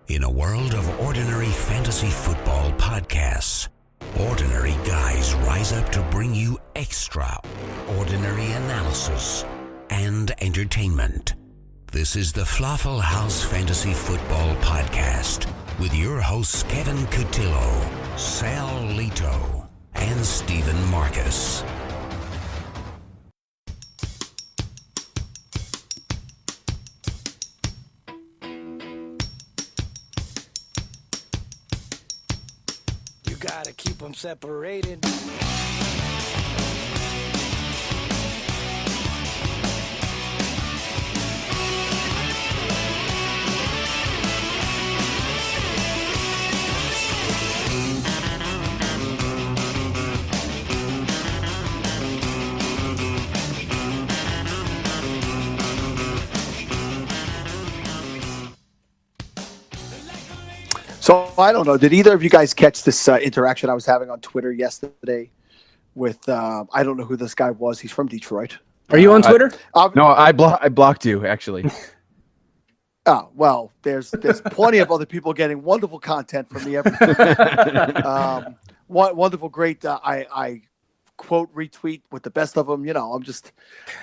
In a world of ordinary fantasy football podcasts, ordinary guys rise up to bring you extraordinary analysis and entertainment. This is the Flaffle House Fantasy Football Podcast with your hosts Kevin Cotillo, Sal Lito, and Stephen Marcus. Gotta keep them separated. So I don't know. Did either of you guys catch this interaction I was having on Twitter yesterday with I don't know who this guy was. He's from Detroit. Are you on Twitter? No, I blocked you actually. Oh well, there's plenty of other people getting wonderful content from me every day. Wonderful, great. I quote retweet with the best of them. You know,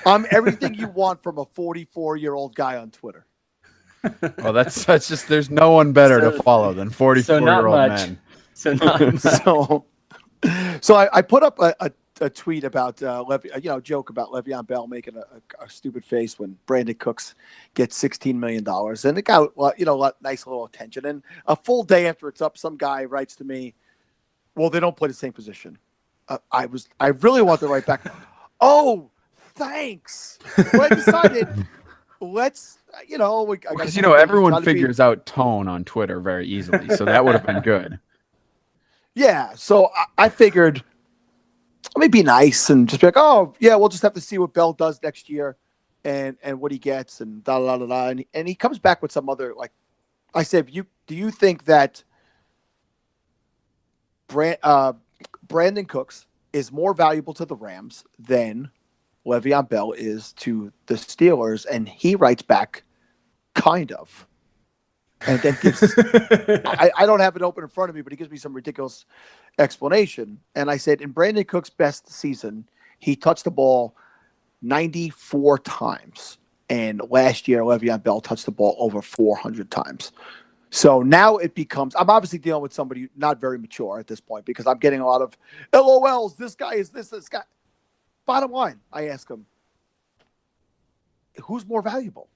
I'm everything you want from a 44-year-old guy on Twitter. Well, that's just there's no one better to follow than 44-year-old men. So not So I put up a tweet about joke about Le'Veon Bell making a stupid face when Brandon Cooks gets $16 million, and it got nice little attention. And a full day after it's up, some guy writes to me, "Well, they don't play the same position." I really want to write back, "Oh, thanks." Well, I decided let's. Because everyone figures out tone on Twitter very easily, so that would have been good. Yeah, so I figured, let me be nice and just be like, oh yeah, we'll just have to see what Bell does next year, and what he gets, and da da da da. And he comes back with some other I said, do you think that Brandon Cooks is more valuable to the Rams than Le'Veon Bell is to the Steelers? And he writes back, kind of. And then gives I don't have it open in front of me, but he gives me some ridiculous explanation. And I said, in Brandon Cook's best season, he touched the ball 94 times. And last year, Le'Veon Bell touched the ball over 400 times. So now it becomes, I'm obviously dealing with somebody not very mature at this point because I'm getting a lot of LOLs. This guy is this guy. Bottom line, I ask him, who's more valuable?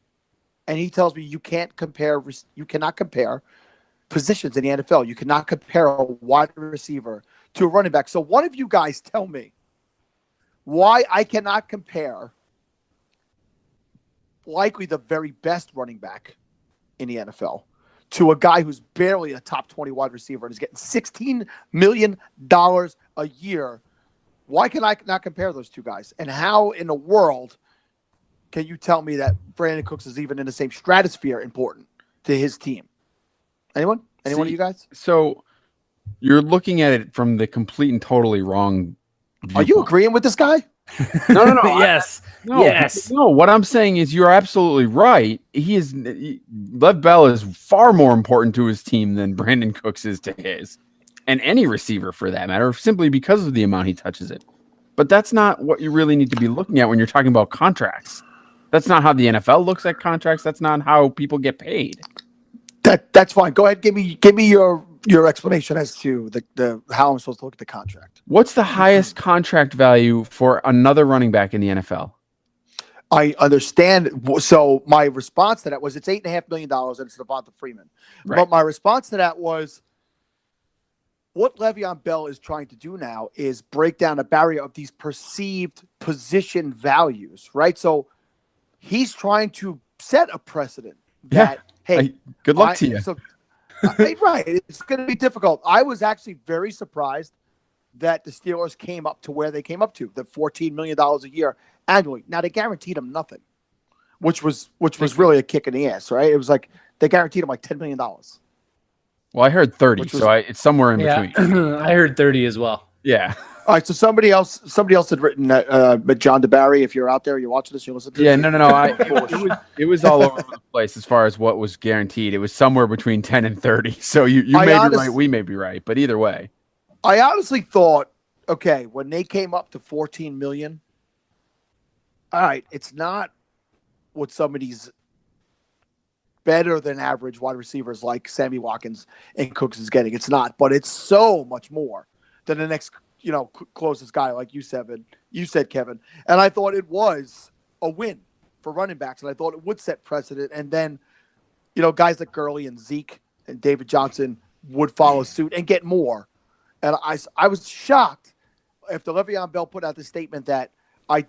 And he tells me you cannot compare positions in the NFL. You cannot compare a wide receiver to a running back. So one of you guys tell me why I cannot compare likely the very best running back in the NFL to a guy who's barely a top 20 wide receiver and is getting $16 million a year. Why can I not compare those two guys? And how in the world can you tell me that Brandon Cooks is even in the same stratosphere important to his team? Anyone? Anyone of you guys? So you're looking at it from the complete and totally wrong viewpoint. Are you agreeing with this guy? No. Yes. Yes. No, what I'm saying is you're absolutely right. Lev Bell is far more important to his team than Brandon Cooks is to his. And any receiver for that matter, simply because of the amount he touches it. But that's not what you really need to be looking at when you're talking about contracts. That's not how the NFL looks at contracts. That's not how people get paid. That's fine. Go ahead. Give me your explanation as to the how I'm supposed to look at the contract. What's the highest contract value for another running back in the NFL? I understand. So my response to that was it's $8.5 million and it's Devonta Freeman. Right. But my response to that was what Le'Veon Bell is trying to do now is break down a barrier of these perceived position values, right? So he's trying to set a precedent that, good luck to you. So, right. It's going to be difficult. I was actually very surprised that the Steelers came up to where they came up to, the $14 million a year annually. Now, they guaranteed him nothing, which was really a kick in the ass, right? It was like they guaranteed him like $10 million. Well, I heard 30, so it's somewhere in between. I heard 30 as well. Yeah. All right, so somebody else had written that, but John DeBarry, if you're out there, you're watching this, you listen to Yeah, this. no. It was all over the place as far as what was guaranteed. It was somewhere between 10 and 30. So you may be right, we may be right, but either way. I honestly thought, okay, when they came up to 14 million, all right, it's not what some of these better than average wide receivers like Sammy Watkins and Cooks is getting. It's not, but it's so much more than the next, closest guy, like you said, Kevin. And I thought it was a win for running backs, and I thought it would set precedent. And then, guys like Gurley and Zeke and David Johnson would follow suit and get more. And I was shocked after Le'Veon Bell put out the statement that I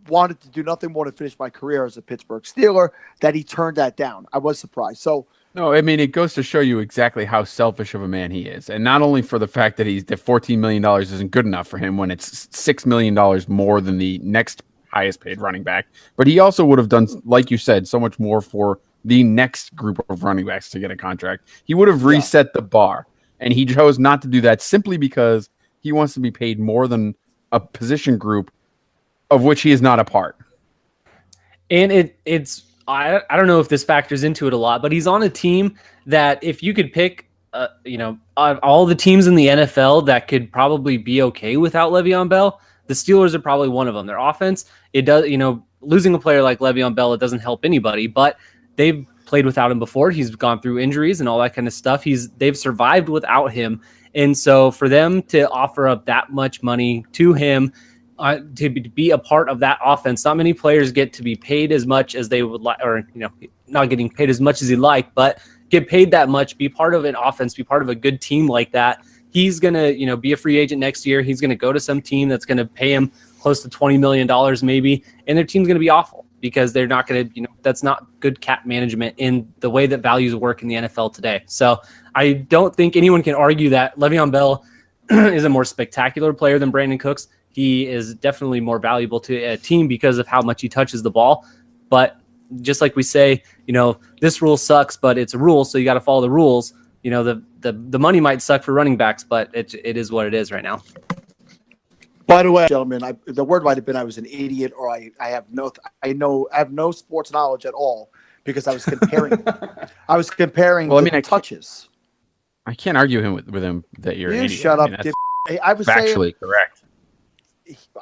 wanted to do nothing more than finish my career as a Pittsburgh Steeler, that he turned that down. I was surprised. So, no, I mean, it goes to show you exactly how selfish of a man he is. And not only for the fact that $14 million isn't good enough for him when it's $6 million more than the next highest paid running back, but he also would have done, like you said, so much more for the next group of running backs to get a contract. He would have reset the bar, and he chose not to do that simply because he wants to be paid more than a position group of which he is not a part. And it's I don't know if this factors into it a lot, but he's on a team that if you could pick, all the teams in the NFL that could probably be okay without Le'Veon Bell, the Steelers are probably one of them. Their offense, it does, losing a player like Le'Veon Bell, it doesn't help anybody, but they've played without him before. He's gone through injuries and all that kind of stuff. They've survived without him. And so for them to offer up that much money to him, to be a part of that offense. Not many players get to be paid as much as they would like, or, not getting paid as much as he'd like, but get paid that much, be part of an offense, be part of a good team like that. He's going to, be a free agent next year. He's going to go to some team that's going to pay him close to $20 million maybe, and their team's going to be awful because they're not going to, that's not good cap management in the way that values work in the NFL today. So I don't think anyone can argue that Le'Veon Bell is a more spectacular player than Brandon Cooks. He is definitely more valuable to a team because of how much he touches the ball. But just like we say, this rule sucks, but it's a rule, so you got to follow the rules. The money might suck for running backs, but it is what it is right now. By the way, gentlemen, the word might have been I was an idiot, or I have no sports knowledge at all because I was comparing. I was comparing touches. I can't argue with him that you're an idiot. Shut up, I was factually correct.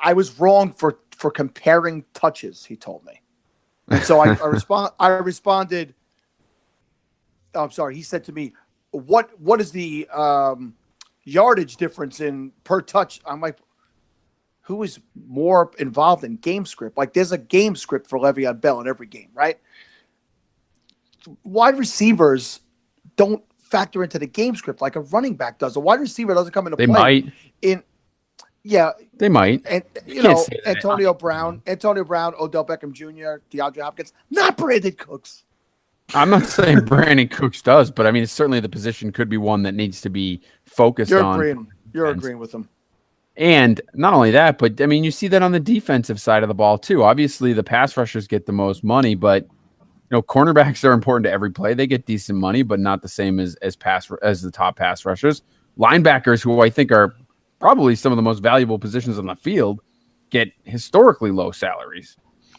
I was wrong for comparing touches, he told me. And so I responded. Oh, I'm sorry. He said to me, what is the yardage difference in per touch? I'm like, who is more involved in game script? Like, there's a game script for Le'Veon Bell in every game, right? Wide receivers don't factor into the game script like a running back does. A wide receiver doesn't come into play. They might. Yeah, they might. And Antonio Brown, Odell Beckham Jr., DeAndre Hopkins, not Brandon Cooks. I'm not saying Brandon Cooks does, but I mean, certainly the position could be one that needs to be focused on. You're agreeing with him. And not only that, but I mean, you see that on the defensive side of the ball too. Obviously, the pass rushers get the most money, but cornerbacks are important to every play. They get decent money, but not the same as the top pass rushers. Linebackers, who I think are probably some of the most valuable positions on the field, get historically low salaries.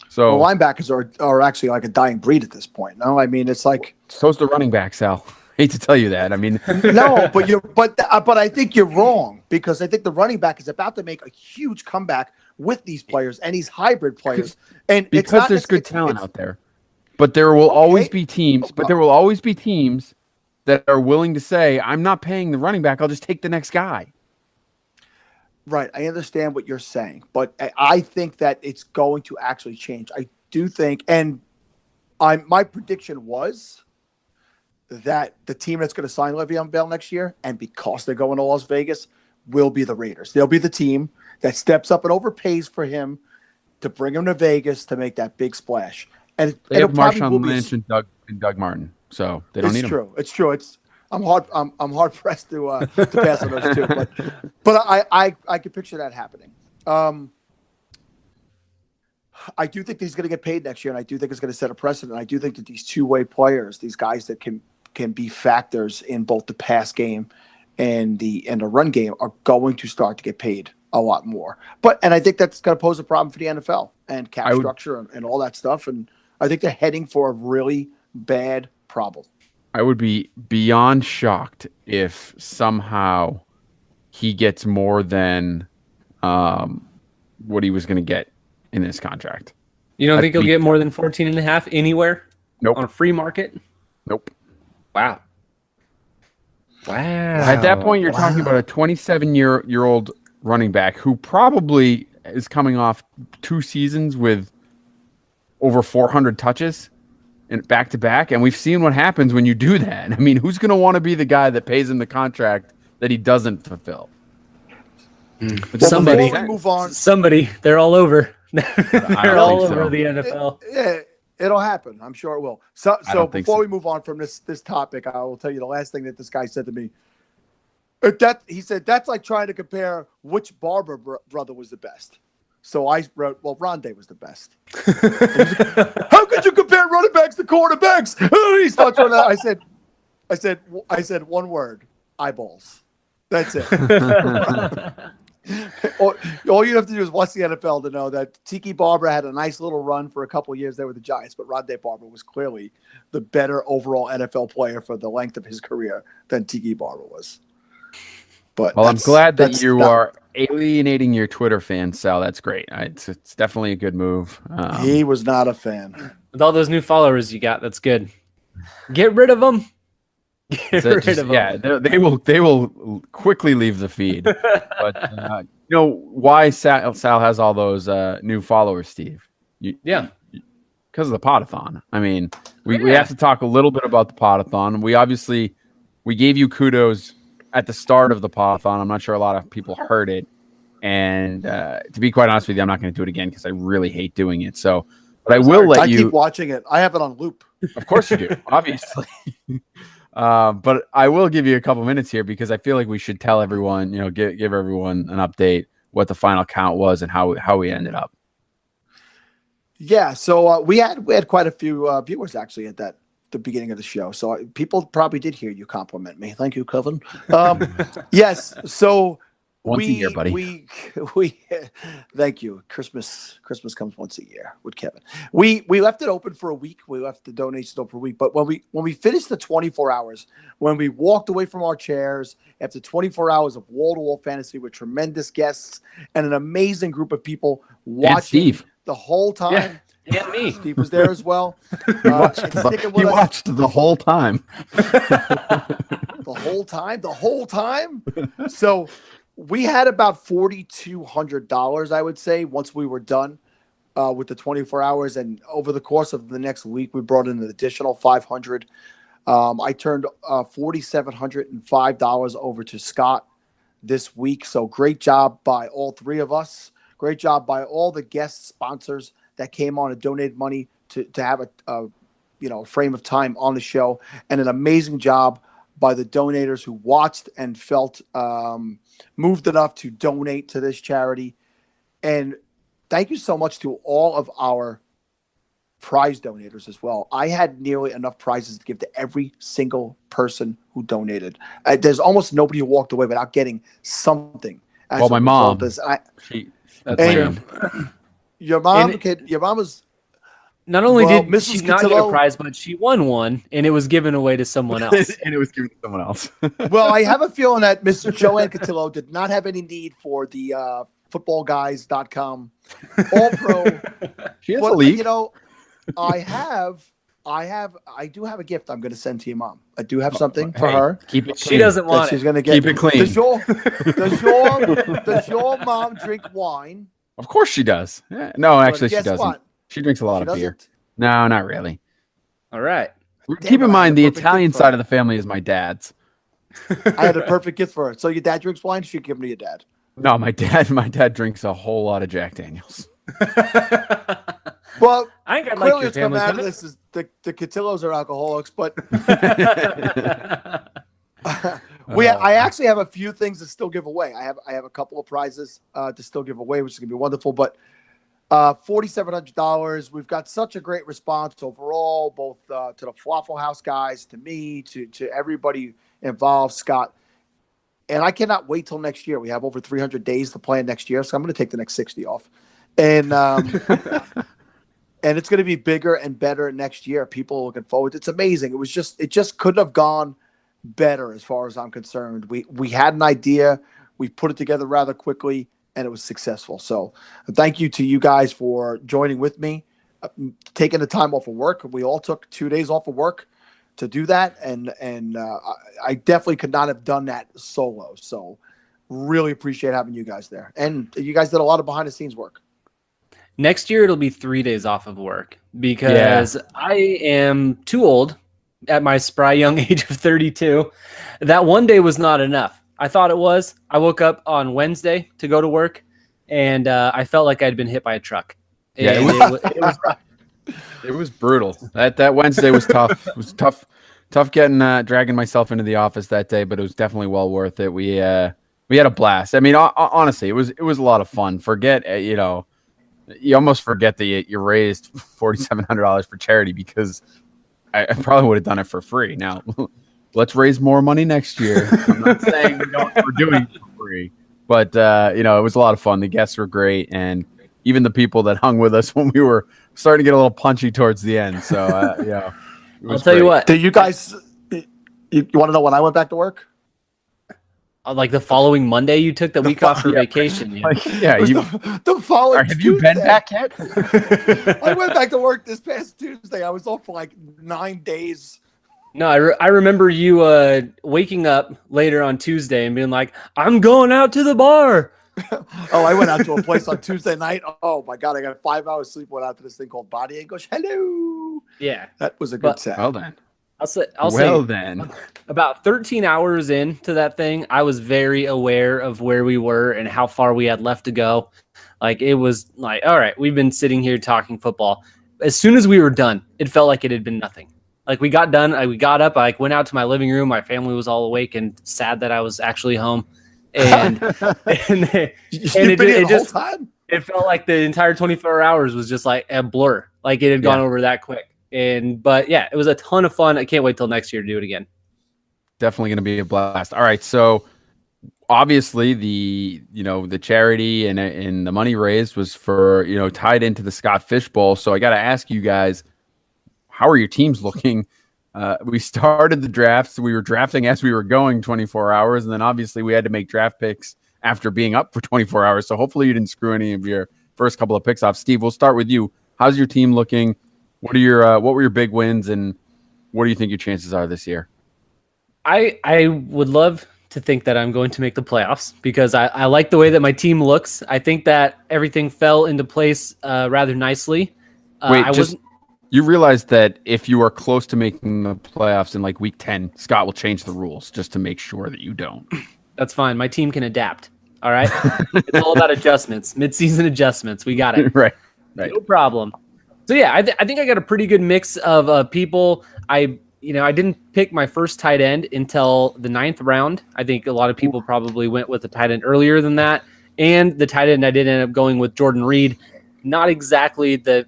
So linebackers are actually like a dying breed at this point. No, I mean, it's like so's the running back, Sal. Hate to tell you that. I mean, no, but I think you're wrong because I think the running back is about to make a huge comeback with these players and these hybrid players. And because there's good talent out there, but there will always be teams. But there will always be teams that are willing to say, "I'm not paying the running back. I'll just take the next guy." Right. I understand what you're saying, but I think that it's going to actually change. I do think, and my prediction was that the team that's going to sign Le'Veon Bell next year, and because they're going to Las Vegas, will be the Raiders. They'll be the team that steps up and overpays for him to bring him to Vegas to make that big splash. And they have Marshawn Lynch and Doug Martin, so they don't need him. It's true. I'm hard pressed to pass on those two, but I could picture that happening. I do think he's going to get paid next year, and I do think it's going to set a precedent. I do think that these two-way players, these guys that can be factors in both the pass game and the run game, are going to start to get paid a lot more. And I think that's going to pose a problem for the NFL and cap structure and all that stuff. And I think they're heading for a really bad problem. I would be beyond shocked if somehow he gets more than what he was going to get in this contract. You don't think he'll get more than 14.5 anywhere? Nope. On a free market? Nope. Wow. At that point, you're talking about a 27-year-old running back who probably is coming off 2 seasons with over 400 touches and back-to-back, and we've seen what happens when you do that. I mean, who's going to want to be the guy that pays him the contract that he doesn't fulfill? Somebody. Before we move on, they're all over. They're all over the NFL. It'll happen. I'm sure it will. So before we move on from this topic, I will tell you the last thing that this guy said to me. He said, that's like trying to compare which Barber brother was the best. So I wrote, well, Rondé was the best. How could you compare running backs to quarterbacks? He starts on that. I said one word: eyeballs. That's it. All you have to do is watch the NFL to know that Tiki Barber had a nice little run for a couple of years there with the Giants, but Rondé Barber was clearly the better overall NFL player for the length of his career than Tiki Barber was. But I'm glad that you are alienating your Twitter fans, Sal. That's great. It's definitely a good move. He was not a fan. With all those new followers you got, that's good. Get rid of them. Yeah, they will quickly leave the feed. But why Sal has all those new followers, Steve? Because of the Podathon. I mean, we have to talk a little bit about the Podathon. We gave you kudos at the start of the Podathon. I'm not sure a lot of people heard it, and to be quite honest with you, I'm not going to do it again because I really hate doing it. So, but I will let you keep watching it. I have it on loop. Of course you do, obviously. But I will give you a couple minutes here because I feel like we should tell everyone, give everyone an update what the final count was and how we ended up. Yeah, so we had quite a few viewers actually at the beginning of the show. So people probably did hear you compliment me. Thank you, Kevin. Yes. So once a year, buddy. We thank you. Christmas comes once a year with Kevin. We left it open for a week. We left the donations open for a week. But when we finished the 24 hours, when we walked away from our chairs after 24 hours of wall-to-wall fantasy with tremendous guests and an amazing group of people watching the whole time. Yeah, me. Steve was there as well. He watched the whole time. The whole time. So we had about $4,200, I would say, once we were done with the 24 hours. And over the course of the next week, we brought in an additional $500. I turned $4,705 over to Scott this week. So great job by all three of us. Great job by all the guest sponsors that came on and donated money to have a frame of time on the show, and an amazing job by the donators who watched and felt moved enough to donate to this charity. And thank you so much to all of our prize donators as well. I had nearly enough prizes to give to every single person who donated. There's almost nobody who walked away without getting something. Well, my mom. That's true. Your mom was not only did Mrs. she not get a prize, but she won one, and it was given away to someone else. Well, I have a feeling that Mrs. Joanne Cotillo did not have any need for the footballguys.com All-Pro. She has a league. I do have a gift I'm going to send to your mom. I do have something for her. Keep it clean. She doesn't want she's going to get. Keep it clean. Does your mom drink wine? Of course she does. No, actually she doesn't. What? She drinks a lot of beer. No, not really. All right. Keep in mind the Italian side of the family is my dad's. I had a perfect gift for her. So your dad drinks wine? She'd give me to your dad. No, my dad drinks a whole lot of Jack Daniels. Well, I think I'd clearly like your it's coming family. out of this is the Cotillos are alcoholics, but I actually have a few things to still give away. I have a couple of prizes to still give away, which is gonna be wonderful. But $4,700. We've got such a great response overall, both to the Falafel House guys, to me, to everybody involved, Scott. And I cannot wait till next year. We have over 300 days to plan next year, so I'm going to take the next 60 off. And and it's going to be bigger and better next year. People are looking forward. It's amazing. It just couldn't have gone better as far as I'm concerned. We had an idea. We put it together rather quickly, and it was successful. So thank you to you guys for joining with me, taking the time off of work. We all took 2 days off of work to do that, and I definitely could not have done that solo. So really appreciate having you guys there. And you guys did a lot of behind-the-scenes work. Next year, it'll be 3 days off of work because I am too old at my spry young age of 32. That one day was not enough. I thought it was. I woke up on Wednesday to go to work, and I felt like I'd been hit by a truck. Yeah, it was rough. It was brutal. That Wednesday was tough. It was tough getting dragging myself into the office that day, but it was definitely well worth it. We had a blast. I mean, honestly, it was a lot of fun. Forget you almost forget that you raised $4,700 for charity, because I probably would have done it for free. Now, let's raise more money next year. I'm not saying we're doing it for free, but it was a lot of fun. The guests were great, and even the people that hung with us when we were starting to get a little punchy towards the end. So, I'll tell you what. Did you guys? You want to know when I went back to work? Like the following Monday, you took the week off for vacation. Yeah, the following. Have you been back yet? I went back to work this past Tuesday. I was off for like 9 days. No, I remember you waking up later on Tuesday and being like, "I'm going out to the bar." Oh, I went out to a place on Tuesday night. Oh my God, I got 5 hours sleep. Went out to this thing called Body English. Hello. Yeah, that was a good set. Well then. I'll say about 13 hours into that thing, I was very aware of where we were and how far we had left to go. Like, it was like, all right, we've been sitting here talking football. As soon as we were done, it felt like it had been nothing. Like, we got done, we got up, I went out to my living room. My family was all awake and sad that I was actually home. And it felt like the entire 24 hours was just like a blur. Like, it had gone over that quick. But yeah, it was a ton of fun. I can't wait till next year to do it again. Definitely going to be a blast. All right, so obviously the charity and the money raised was for tied into the Scott Fish Bowl. So I got to ask you guys, how are your teams looking? We started the drafts. We were drafting as we were going 24 hours, and then obviously we had to make draft picks after being up for 24 hours. So hopefully you didn't screw any of your first couple of picks off. Steve, we'll start with you. How's your team looking? What were your big wins, and what do you think your chances are this year? I would love to think that I'm going to make the playoffs because I like the way that my team looks. I think that everything fell into place rather nicely. You realize that if you are close to making the playoffs in like week 10, Scott will change the rules just to make sure that you don't. That's fine. My team can adapt. All right. It's all about adjustments, mid-season adjustments. We got it. Right. No problem. So yeah, I think I got a pretty good mix of people. I didn't pick my first tight end until the 9th round. I think a lot of people probably went with the tight end earlier than that. And the tight end I did end up going with Jordan Reed. Not exactly the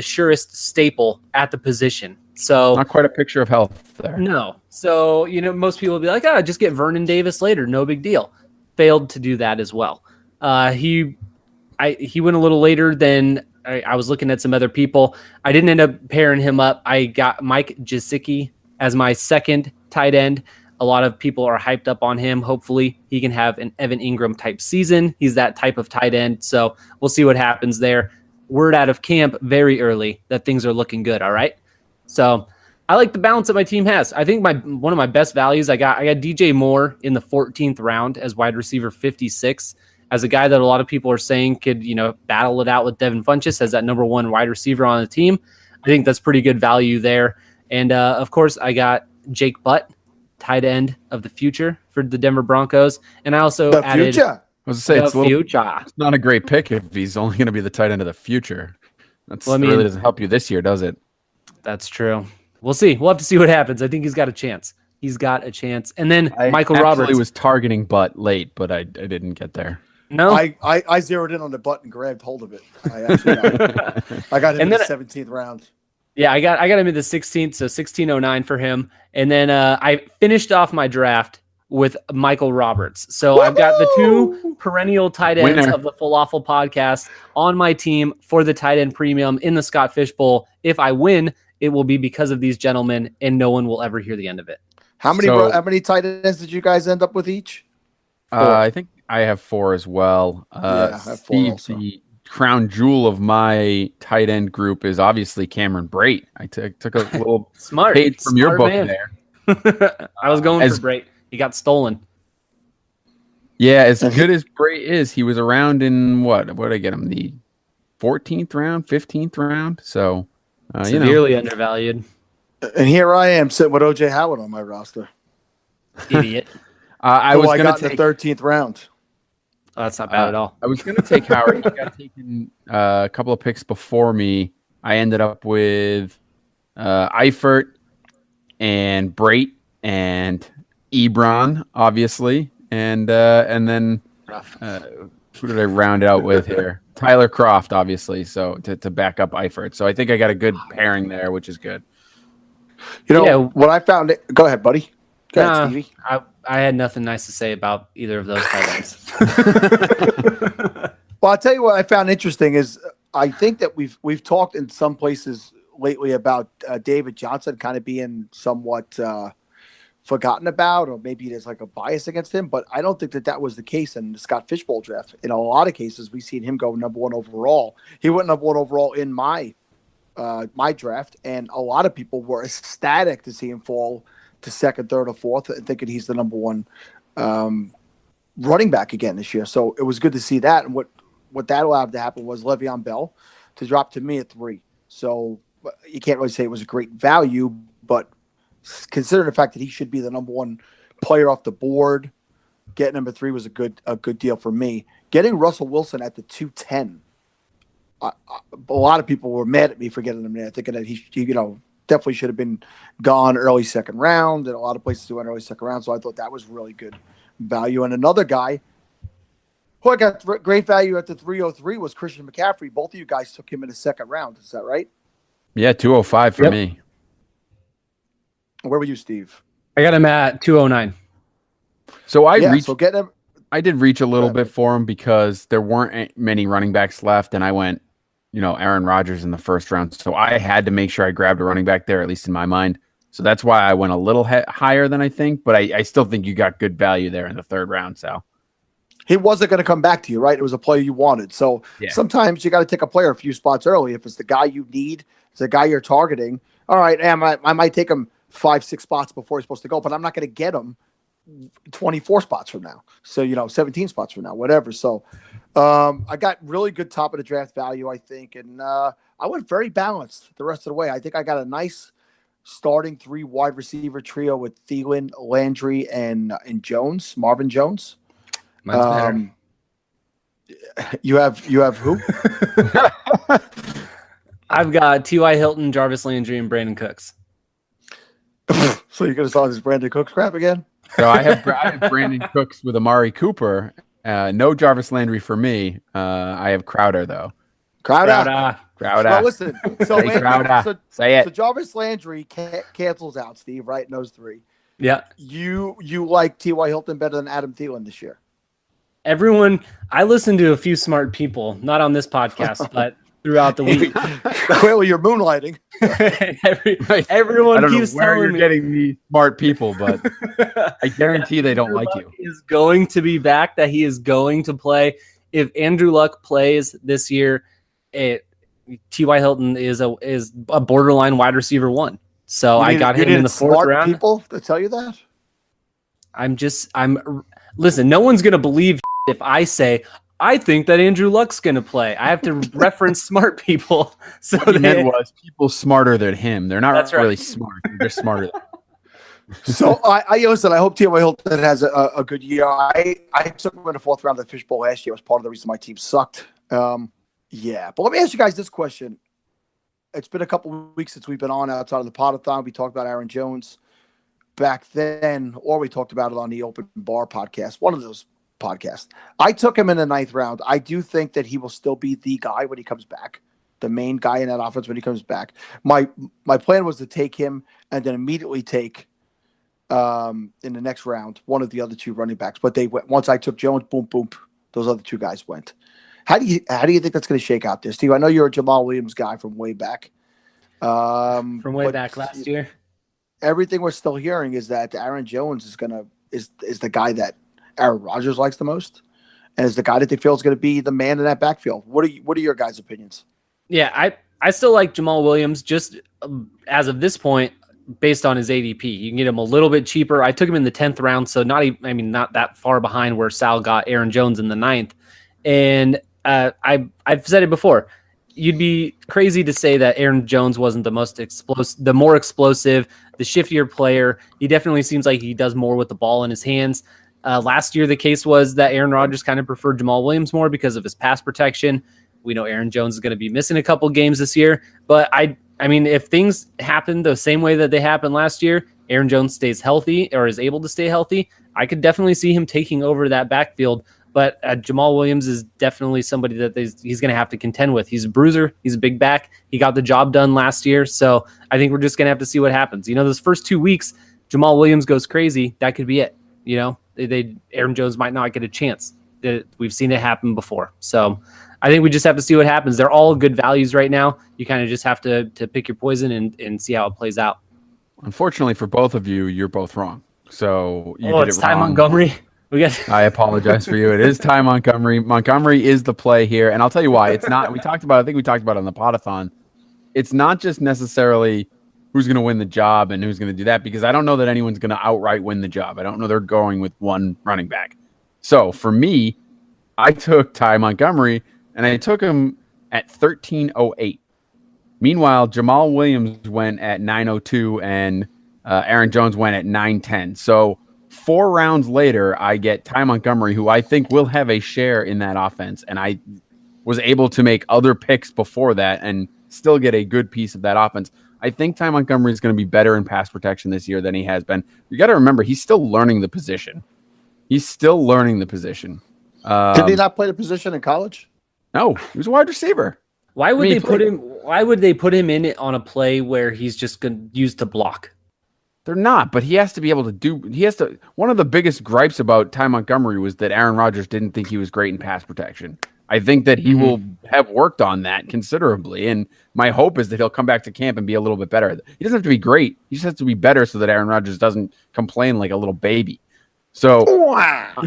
surest staple at the position. So not quite a picture of health there. No. So, most people will be like, just get Vernon Davis later. No big deal. Failed to do that as well. He went a little later than I was looking at some other people. I didn't end up pairing him up. I got Mike Gesicki as my second tight end. A lot of people are hyped up on him. Hopefully he can have an Evan Ingram type season. He's that type of tight end. So we'll see what happens there. Word out of camp very early that things are looking good. All right. So I like the balance that my team has. I think one of my best values, I got DJ Moore in the 14th round as wide receiver 56. As a guy that a lot of people are saying could, battle it out with Devin Funchess as that number one wide receiver on the team. I think that's pretty good value there. And, of course, I got Jake Butt, tight end of the future for the Denver Broncos. And I also added future. I was going to say, future. It's not a great pick if he's only going to be the tight end of the future. Really doesn't help you this year, does it? That's true. We'll see. We'll have to see what happens. I think he's got a chance. And then Michael Roberts. I was targeting Butt late, but I didn't get there. No, I zeroed in on the Butt and grabbed hold of it. I got him in the 17th round. Yeah, I got him in the 16th, so 1609 for him. And then I finished off my draft with Michael Roberts. So I've got the two perennial tight ends Winner. of the Falafel podcast on my team for the tight end premium in the Scott Fish Bowl. If I win, it will be because of these gentlemen, and no one will ever hear the end of it. How many tight ends did you guys end up with each? I think I have 4 as well. Yeah, I have 4 Steve, also. the crown jewel of my tight end group is obviously Cameron Brate. I took a little page from your book man. there. I was going for Brate. He got stolen. Yeah, as good as Brate is, he was around in what did I get him? The 14th round, 15th round. So severely undervalued. And here I am sitting with OJ Howard on my roster. Idiot. I was going to take the 13th round. Oh, that's not bad at all. I was going to take Howard. He got taken a couple of picks before me. I ended up with Eifert and Brate and Ebron, obviously, and then who did I round out with here? Tyler Croft, obviously. So to back up Eifert. So I think I got a good pairing there, which is good. What I found. Go ahead, buddy. Go ahead, Stevie. I had nothing nice to say about either of those tight ends. Well, I'll tell you what I found interesting is I think that we've talked in some places lately about David Johnson kind of being somewhat forgotten about, or maybe there's like a bias against him. But I don't think that was the case in the Scott Fish Bowl draft. In a lot of cases, we've seen him go number 1 overall. He went number 1 overall in my draft, and a lot of people were ecstatic to see him fall to 2nd, 3rd, or 4th, thinking he's the number 1 running back again this year. So it was good to see that. And what that allowed to happen was Le'Veon Bell to drop to me at 3. So you can't really say it was a great value, but considering the fact that he should be the number 1 player off the board, getting number 3 was a good deal for me. Getting Russell Wilson at the 210. A lot of people were mad at me for getting him there, thinking that he definitely should have been gone early 2nd round, and a lot of places went early 2nd round. So I thought that was really good value. And another guy who I got great value at the 303 was Christian McCaffrey. Both of you guys took him in the 2nd round. Is that right? Yeah, 205 for me. Where were you, Steve? I got him at 209. So I did reach a little bit for him because there weren't many running backs left, and I went, Aaron Rodgers in the 1st round. So I had to make sure I grabbed a running back there, at least in my mind. So that's why I went a little higher than I think, but I still think you got good value there in the 3rd round, Sal. He wasn't going to come back to you, right? It was a player you wanted. So sometimes you got to take a player a few spots early. If it's the guy you need, it's the guy you're targeting. All right, I might take him 5-6 spots before he's supposed to go, but I'm not going to get him 24 spots from now. So, 17 spots from now, whatever. So I got really good top of the draft value, I think. And I went very balanced the rest of the way. I think I got a nice starting 3 wide receiver trio with Thielen, Landry, and Jones, Marvin Jones. Mine's better. You have who? I've got T.Y. Hilton, Jarvis Landry, and Brandon Cooks. So you're going to saw this Brandon Cooks crap again? So I have Brandon Cooks with Amari Cooper. No Jarvis Landry for me. I have Crowder, though. Crowder. Well, listen. Say it. So Jarvis Landry cancels out, Steve, right? In those 3. Yeah. You like T.Y. Hilton better than Adam Thielen this year? I listen to a few smart people, not on this podcast, but throughout the week. Clearly, you're moonlighting. Everyone I don't keeps know where telling you're me getting these smart people, but I guarantee they don't like you. He is going to be back, that he is going to play. If Andrew Luck plays this year, T.Y. Hilton is a borderline wide receiver 1. So I got him in the 4th round. People to tell you that? Listen, no one's going to believe if I say, I think that Andrew Luck's going to play. I have to reference smart people. So what he meant was people smarter than him. They're not really smart. They're just smarter than him. So I hope T.Y. Hilton has a good year. I took him in the 4th round of the Fish Bowl last year. It was part of the reason my team sucked. But let me ask you guys this question. It's been a couple of weeks since we've been on outside of the Podathon. We talked about Aaron Jones back then, or we talked about it on the Open Bar podcast, one of those podcasts. I took him in the 9th round. I do think that he will still be the guy when he comes back, the main guy in that offense when he comes back. My plan was to take him and then immediately take in the next round, one of the other two running backs. But they went once I took Jones, boom, boom, those other two guys went. How do you think that's going to shake out there, Steve? I know you're a Jamal Williams guy from way back. From way back last year. Everything we're still hearing is that Aaron Jones is the guy that Aaron Rodgers likes the most, and is the guy that they feel is going to be the man in that backfield. What are your guys' opinions? Yeah, I still like Jamal Williams just as of this point based on his ADP. You can get him a little bit cheaper. I took him in the 10th round, so not that far behind where Sal got Aaron Jones in the 9th. And I've said it before. You'd be crazy to say that Aaron Jones wasn't the more explosive, the shiftier player. He definitely seems like he does more with the ball in his hands. Last year, the case was that Aaron Rodgers kind of preferred Jamal Williams more because of his pass protection. We know Aaron Jones is going to be missing a couple games this year, but I mean, if things happen the same way that they happened last year, Aaron Jones stays healthy or is able to stay healthy, I could definitely see him taking over that backfield. But Jamal Williams is definitely somebody that he's going to have to contend with. He's a bruiser. He's a big back. He got the job done last year. So I think we're just going to have to see what happens. Those first 2 weeks, Jamal Williams goes crazy. That could be it. Aaron Jones might not get a chance. We've seen it happen before. So I think we just have to see what happens. They're all good values right now. You kind of just have to pick your poison and see how it plays out. Unfortunately for both of you, you're both wrong. So you did it's it Ty wrong. Montgomery. I apologize for you. It is Ty Montgomery. Montgomery is the play here, and I'll tell you why. It's not. I think we talked about it on the Podathon. It's not just necessarily who's going to win the job and who's going to do that, because I don't know that anyone's going to outright win the job. I don't know they're going with one running back. So for me, I took Ty Montgomery, and I took him at 1308. Meanwhile, Jamal Williams went at 902, and Aaron Jones went at 910. So 4 rounds later, I get Ty Montgomery, who I think will have a share in that offense. And I was able to make other picks before that and still get a good piece of that offense. I think Ty Montgomery is going to be better in pass protection this year than he has been. You got to remember, he's still learning the position. Did he not play the position in college? No, he was a wide receiver. Why would they put him in it on a play where he's just going to use to block? They're not, but he has to be able to one of the biggest gripes about Ty Montgomery was that Aaron Rodgers didn't think he was great in pass protection. I think that he will have worked on that considerably, and my hope is that he'll come back to camp and be a little bit better. He doesn't have to be great. He just has to be better so that Aaron Rodgers doesn't complain like a little baby. So I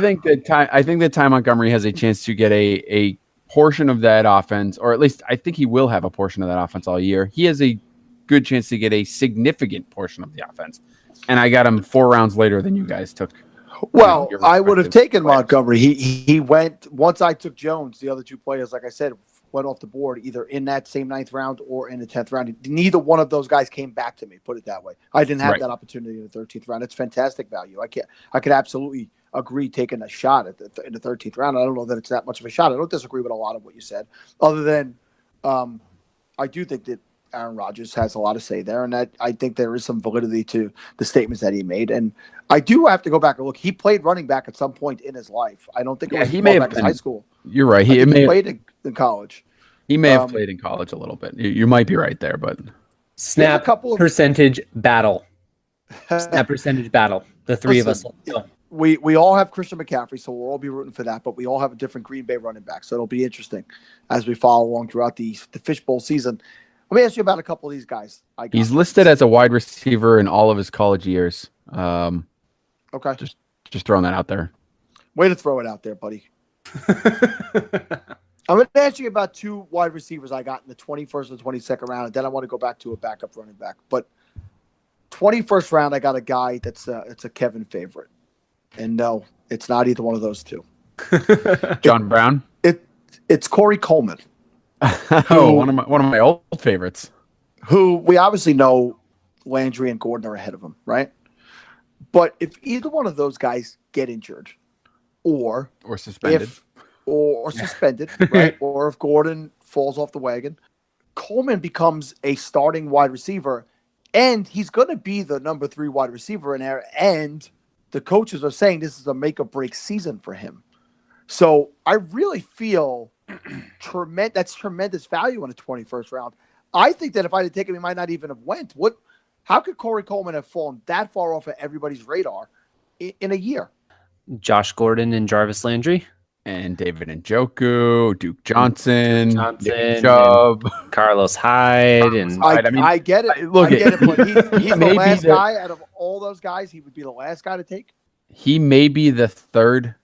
think that Ty Montgomery has a chance to get a portion of that offense, or at least I think he will have a portion of that offense all year. He has a good chance to get a significant portion of the offense. And I got him 4 rounds later than you guys took. Well, I would have taken Montgomery. He went, once I took Jones, the other two players, like I said, went off the board either in that same 9th round or in the 10th round. Neither one of those guys came back to me, put it that way. I didn't have that opportunity in the 13th round. It's fantastic value. I could absolutely agree taking a shot in the 13th round. I don't know that it's that much of a shot. I don't disagree with a lot of what you said, other than I do think that Aaron Rodgers has a lot to say there, and I think there is some validity to the statements that he made. And I do have to go back and look. He played running back at some point in his life. I don't think it was he may have back in high school. You're right. He played in college. He may have played in college a little bit. You might be right there, but snap percentage battle. Snap percentage battle. The three of us. We all have Christian McCaffrey, so we'll all be rooting for that. But we all have a different Green Bay running back, so it'll be interesting as we follow along throughout the fishbowl season. Let me ask you about a couple of these guys. He's listed as a wide receiver in all of his college years. Okay. Just throwing that out there. Way to throw it out there, buddy. I'm going to ask you about 2 wide receivers I got in the 21st and 22nd round, and then I want to go back to a backup running back. But 21st round, I got a guy it's a Kevin favorite. And no, it's not either one of those 2. John Brown? It's Corey Coleman. One of my old favorites. Who we obviously know Landry and Gordon are ahead of him, right? But if either one of those guys get injured or suspended, or suspended, right? Or if Gordon falls off the wagon, Coleman becomes a starting wide receiver, and he's going to be the number 3 wide receiver in there. And the coaches are saying this is a make or break season for him. So I really feel that's tremendous value in the 21st round. I think that if I had taken him, he might not even have went. How could Corey Coleman have fallen that far off of everybody's radar in a year? Josh Gordon and Jarvis Landry. And David Njoku, Duke Johnson, Nick and Chubb, Carlos Hyde, and I get it. Look, I get it, but he's the last the, guy out of all those guys. He would be the last guy to take. He may be the third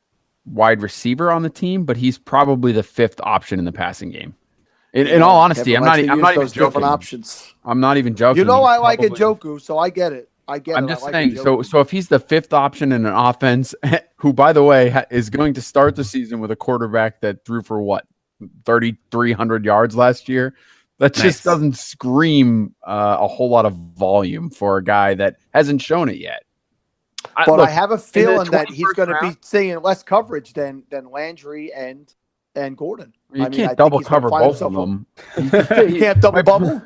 wide receiver on the team, but he's probably the fifth option in the passing game. In all honesty, I'm not even joking. Options. I'm not even joking. You know, I like Njoku, so I get it. I'm just saying. So if he's the fifth option in an offense, who, by the way, is going to start the season with a quarterback that threw for what 3,300 yards last year, that just doesn't scream a whole lot of volume for a guy that hasn't shown it yet. I have a feeling that he's going to be seeing less coverage than Landry and Gordon. You can't double cover both of them. You can't double bubble.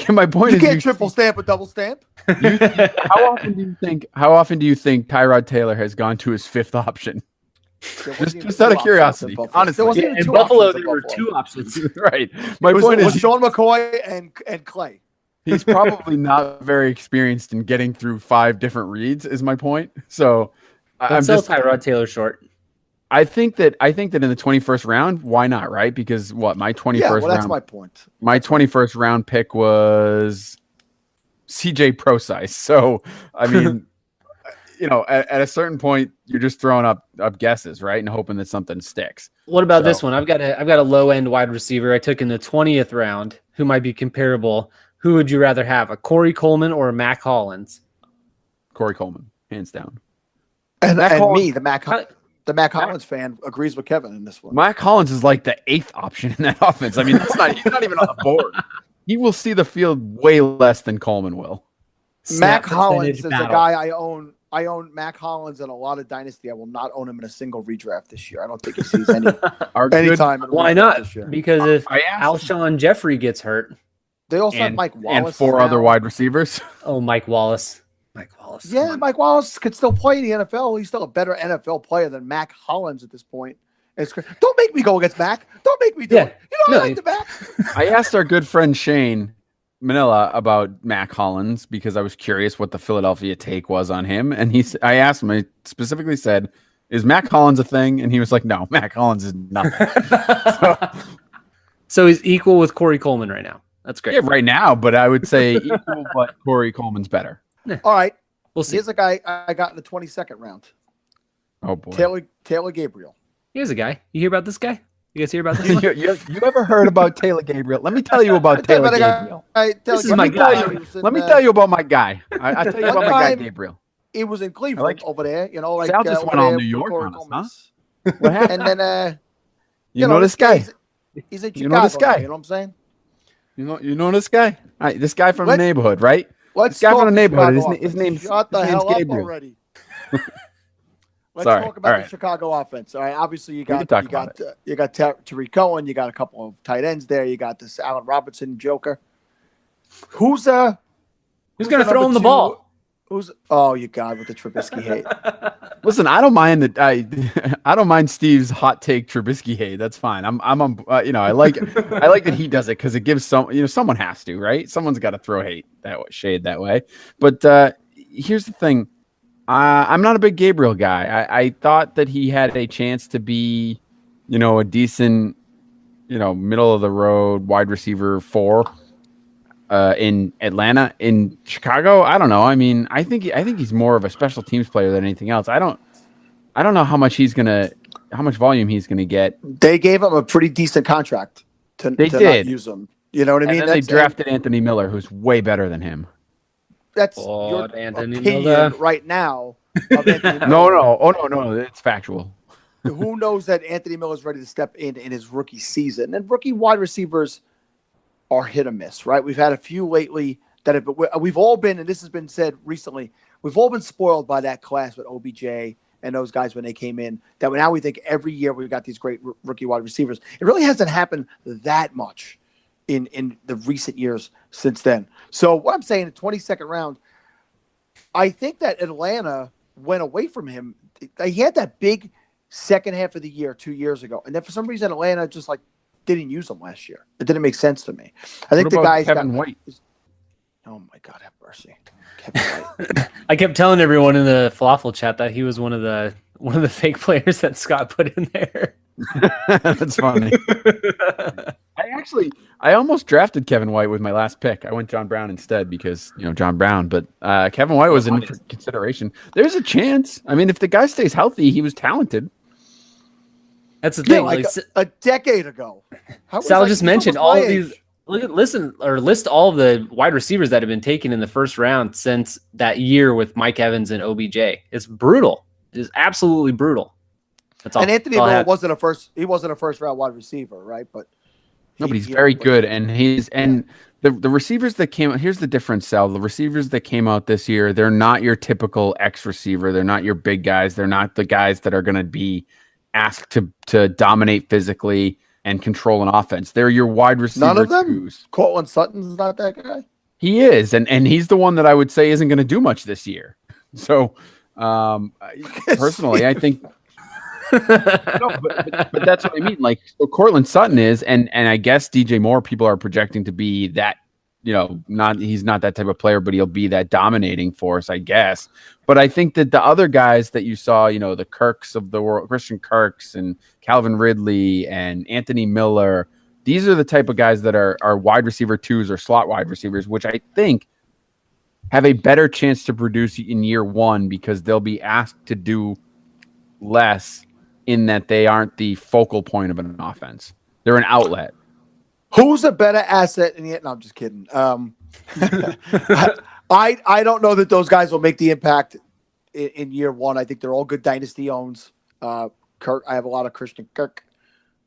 My point you is, can't triple stamp or double stamp. How often do you think Tyrod Taylor has gone to his fifth option? Just out of curiosity, honestly. In Buffalo, there were two options. Right. My point is, Sean McCoy and Clay. He's probably not very experienced in getting through 5 different reads. Is my point. So I'm sell Tyrod Taylor short. I think that in the 21st round, why not, right? Because my 21st round. That's my point. My 21st round pick was CJ Procise. So, I mean, at a certain point, you're just throwing up guesses, right, and hoping that something sticks. What about this one? I've got a low end wide receiver I took in the 20th round who might be comparable. Who would you rather have, a Corey Coleman or a Mac Hollins? Corey Coleman, hands down. And me, the Mac Hollins fan, agrees with Kevin in this one. Mac Hollins is like the 8th option in that offense. I mean, he's not even on the board. He will see the field way less than Coleman will. Mac Hollins is a guy I own. I own Mac Hollins in a lot of dynasty. I will not own him in a single redraft this year. I don't think he sees any time. Why not? Because if Alshon Jeffrey gets hurt, they also have Mike Wallace and 4 other wide receivers. Oh, Mike Wallace. Yeah, Mike Wallace could still play in the NFL. He's still a better NFL player than Mac Hollins at this point. Don't make me go against Mac. Don't make me do it. I like the Mac. I asked our good friend Shane Manila about Mac Hollins because I was curious what the Philadelphia take was on him. And I asked him, I specifically said, is Mac Hollins a thing? And he was like, no, Mac Hollins is nothing. So he's equal with Corey Coleman right now. That's great. Yeah, right now, but I would say equal, but Corey Coleman's better. All right. We'll see. Here's a guy I got in the 22nd round. Oh, boy. Taylor Gabriel. Here's a guy. You hear about this guy? You guys hear about this one? you ever heard about Taylor Gabriel? Let me tell you about Taylor Gabriel. This is my guy. Let me tell you about my guy. I tell you about my guy, Gabriel. It was in Cleveland over there. Sal just went on New York on us, huh? What happened? And then, you know this guy. He's in Chicago. You know this guy. You know what I'm saying? You know this guy? All right, this guy from the neighborhood, right? Let's this guy from the neighborhood. His name's Shut the hell up Gabriel. already. Let's talk about the Chicago offense. All right, obviously you got Tariq Cohen, you got a couple of tight ends there, you got this Allen Robinson joker. Who's going to throw him the ball? You God with the Trubisky hate. Listen, I don't mind I don't mind Steve's hot take Trubisky hate. That's fine. I'm I like that he does it because it gives someone has to, right? Someone's got to throw shade that way. But here's the thing. I'm not a big Gabriel guy. I thought that he had a chance to be, a decent, middle of the road wide receiver 4 in Atlanta. In Chicago, I don't know. I mean, I think he's more of a special teams player than anything else. I don't know how much volume he's gonna get. They gave him a pretty decent contract to not use him. You know what I mean? And then they drafted Anthony Miller, who's way better than him. That's your opinion right now. Of Anthony Miller. No. It's factual. Who knows that Anthony Miller's ready to step in his rookie season? And rookie wide receivers are hit or miss, right? We've had a few lately that we've all been, and this has been said recently, we've all been spoiled by that class with OBJ and those guys when they came in. That now we think every year we've got these great rookie wide receivers. It really hasn't happened that much in the recent years since then. So what I'm saying, the 22nd round, I think that Atlanta went away from him. He had that big second half of the year 2 years ago, and then for some reason Atlanta just didn't use him last year. It didn't make sense to me. I think the guys Kevin White. Oh my God, have mercy. Kevin White. I kept telling everyone in the falafel chat that he was one of the fake players that Scott put in there. That's funny. I almost drafted Kevin White with my last pick. I went John Brown instead because, John Brown, but Kevin White was in consideration. There's a chance. I mean, if the guy stays healthy, he was talented. That's the thing. Like a decade ago. Sal just mentioned all of these. List all of the wide receivers that have been taken in the first round since that year with Mike Evans and OBJ. It's brutal. It is absolutely brutal. That's all. And Anthony Miller wasn't a first round wide receiver, right? But he's very good, and the receivers that came out. Here's the difference, Sal. The receivers that came out this year, they're not your typical X receiver. They're not your big guys. They're not the guys that are going to be asked to dominate physically and control an offense. They're your wide receiver. None of them. twos. Cortland Sutton's not that guy. He is, and he's the one that I would say isn't going to do much this year. So, personally, I think. No, but that's what I mean. Like, so Cortland Sutton is, and I guess DJ Moore, people are projecting to be that. He's not that type of player, but he'll be that dominating force, I guess. But I think that the other guys that you saw, the Kirks of the world, Christian Kirks and Calvin Ridley and Anthony Miller, these are the type of guys that are wide receiver twos or slot wide receivers, which I think have a better chance to produce in year one because they'll be asked to do less in that they aren't the focal point of an offense. They're an outlet. Who's a better asset in the? No, I'm just kidding. I don't know that those guys will make the impact in year one. I think they're all good dynasty owns. Kirk, I have a lot of Christian Kirk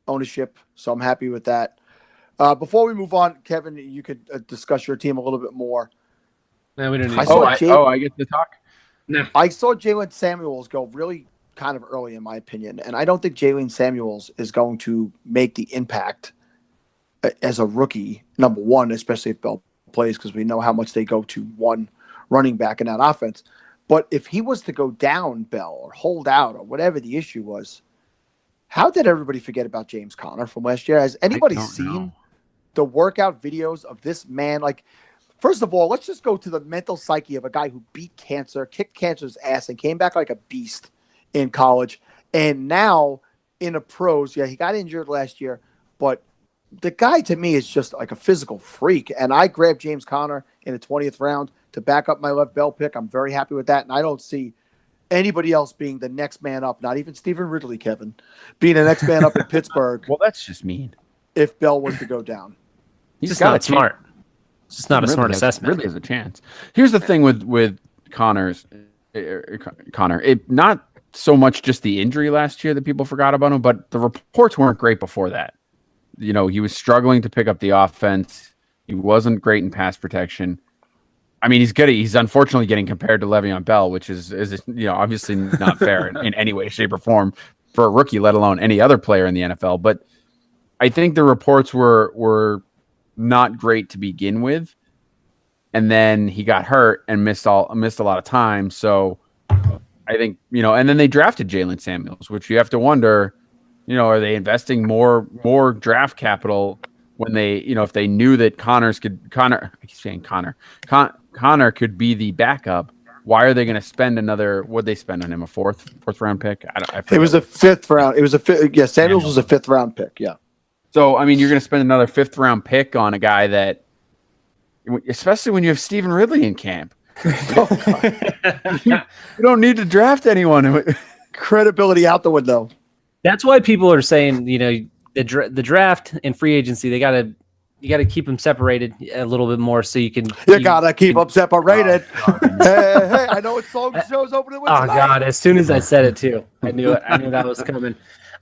ownership, so I'm happy with that. Before we move on, Kevin, you could discuss your team a little bit more. No, we don't need I get to talk? No. I saw Jalen Samuels go really kind of early, in my opinion, and I don't think Jalen Samuels is going to make the impact as a rookie, number one, especially if Bell plays, because we know how much they go to one running back in that offense. But if he was to go down, Bell, or hold out, or whatever the issue was, how did everybody forget about James Conner from last year? Has anybody seen the workout videos of this man? Like, first of all, let's just go to the mental psyche of a guy who beat cancer, kicked cancer's ass, and came back like a beast in college. And now in the pros, he got injured last year, but the guy to me is just like a physical freak. And I grabbed James Conner in the 20th round to back up my Lev Bell pick. I'm very happy with that. And I don't see anybody else being the next man up, not even Stephen Ridley, Kevin, being the next man up in Pittsburgh. Well, that's just mean. If Bell was to go down. He's just not smart. It's just not a smart assessment. Really has a chance. Here's the thing with Connor. It not so much just the injury last year that people forgot about him, but the reports weren't great before that. He was struggling to pick up the offense. He wasn't great in pass protection. I mean, he's good. He's unfortunately getting compared to Le'Veon Bell, which is obviously not fair in any way, shape, or form for a rookie, let alone any other player in the NFL. But I think the reports were not great to begin with, and then he got hurt and missed a lot of time. So I think and then they drafted Jalen Samuels, which you have to wonder. Are they investing more draft capital when they, if they knew that Connor could be the backup? Why are they going to spend another? What'd they spend on him? A fourth round pick? It was a fifth round. It was a fifth. Yeah, Samuels was a fifth round pick. Yeah. So I mean, you're going to spend another fifth round pick on a guy that, especially when you have Stephen Ridley in camp. You don't need to draft anyone. Credibility out the window. That's why people are saying, the draft and free agency, you got to keep them separated a little bit more so you can. You got to keep them separated. Hey, I know what show's opening with. Oh tonight. God! As soon as I said it too, I knew it. I knew that was coming.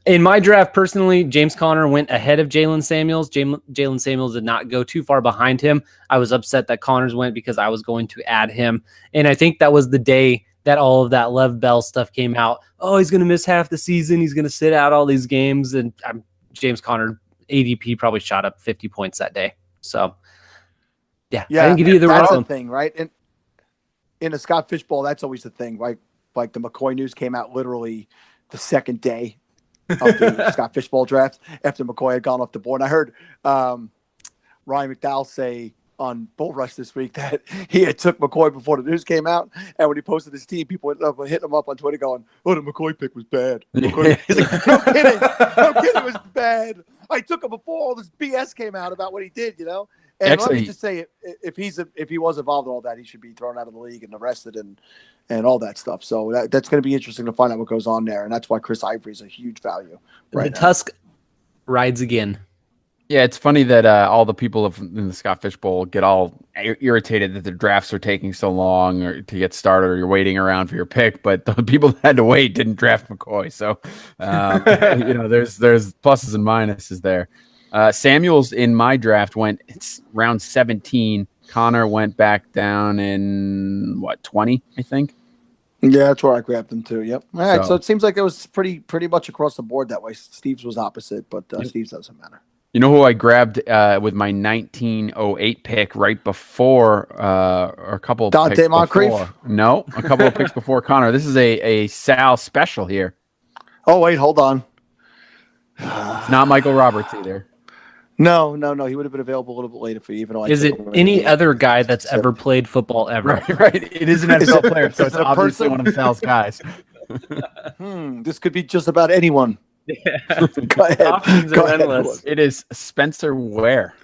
In my draft, personally, James Conner went ahead of Jalen Samuels. Jalen Samuels did not go too far behind him. I was upset that Connors went because I was going to add him, and I think that was the day that all of that Lev Bell stuff came out. Oh, he's going to miss half the season. He's going to sit out all these games. And James Conner ADP probably shot up 50 points that day. So, yeah, I didn't get either one of them. That's the thing, right? And in the Scott Fishbowl, that's always the thing, right? Like the McCoy news came out literally the second day of the Scott Fishbowl draft after McCoy had gone off the board. And I heard Ryan McDowell say on Bull Rush this week that he had took McCoy before the news came out, and when he posted his team, people were hitting him up on Twitter going, "Oh, the McCoy pick was bad." He's like, "No kidding, it was bad. I took him before all this BS came out about what he did, you know." And Actually, let me just say, if he was involved in all that, he should be thrown out of the league and arrested and all that stuff. So that's going to be interesting to find out what goes on there, and that's why Chris Ivory is a huge value. The Tusk rides again. Yeah, it's funny that all the people in the Scott Fish Bowl get all irritated that the drafts are taking so long or to get started, or you're waiting around for your pick. But the people that had to wait didn't draft McCoy, so there's pluses and minuses there. Samuels in my draft it's round 17. Connor went back down in 20, I think. Yeah, that's where I grabbed him too. Yep. All right. So it seems like it was pretty much across the board that way. Steve's was opposite, but Steve's doesn't matter. You know who I grabbed with my 1908 pick right before, or a couple of Dante picks Moncrief? before? No, a couple of picks before Connor. This is a Sal special here. Oh wait, hold on. It's not Michael Roberts either. No. He would have been available a little bit later for you, even though Is it any other guy that's ever played football ever? Right. It is an NFL player, so is it's it a obviously person? one of Sal's guys. This could be just about anyone. Yeah. Go ahead. Options Go are ahead. endless. It is Spencer Ware.